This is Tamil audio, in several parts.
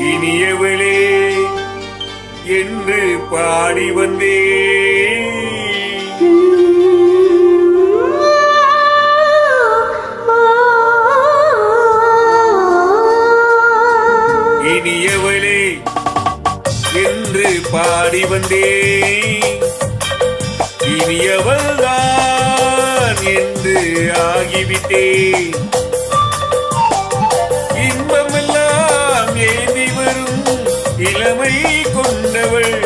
இனியவளே என்று பாடி வந்தே இனியவளே என்று பாடி வந்தே இனியவள்தான் என்று ஆகிவிட்டேன். இன்பமெல்லாம் ஏந்தி வரும் இளமை கொண்டவள்,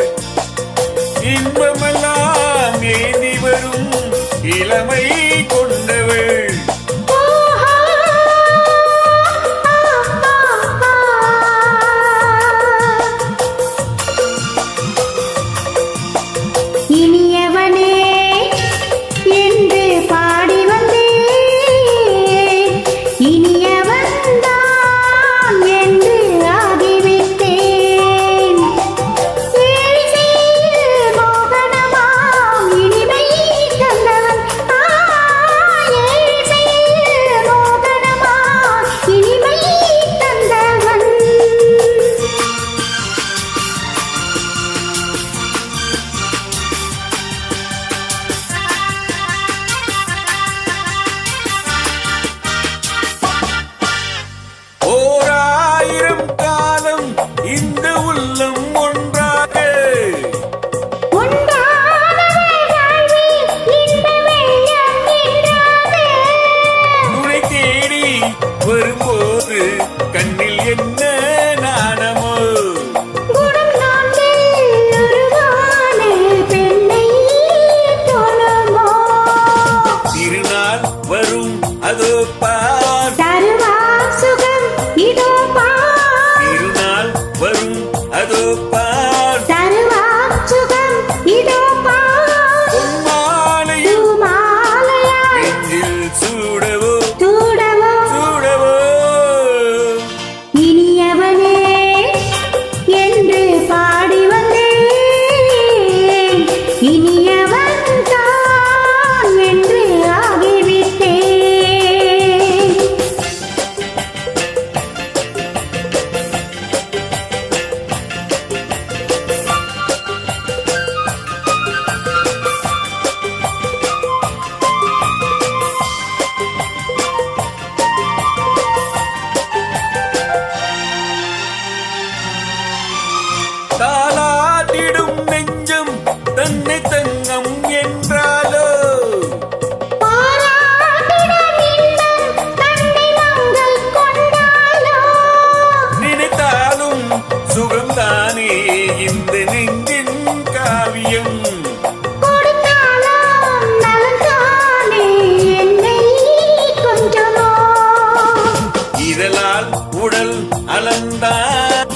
இன்பமெல்லாம் ஏந்தி வரும் இளமை கொண்டவள். இந்த உள்ளம் ஒன்றாக துணை தேடி வரும்போது கண்ணில் என்ன நாணமோ, திருநாள் வரும் அதோ பார், அதோ பார், பொன்மாலையும் நெஞ்சில் சூடவோ சூடவோ. இனியவனே என்று பாடி வந்தேன், இனியவன் தான் என்று ஆகிவிட்டேன். தாலாட்டிடும் நெஞ்சம் தன்னை தங்கம் என்றாலோ, நினைத்தாலும் சுகம்தானே இந்த நெஞ்சின் காவியம். இதழால் உடல் அளந்தான்,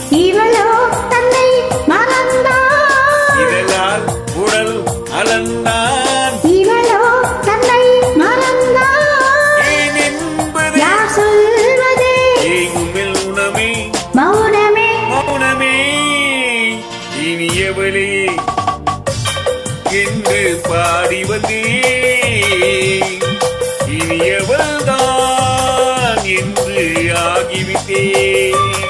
இதழால் உடல் அளந்தான், இவளோ தன்னை மறந்தான். ஏன் என்பது யார் சொல்வது? ஏங்குமில் உணமே மௌனமே மௌனமே. இனியவளே என்று பாடி வந்தே இனியவள்தான் என்று ஆகிவிட்டேன்.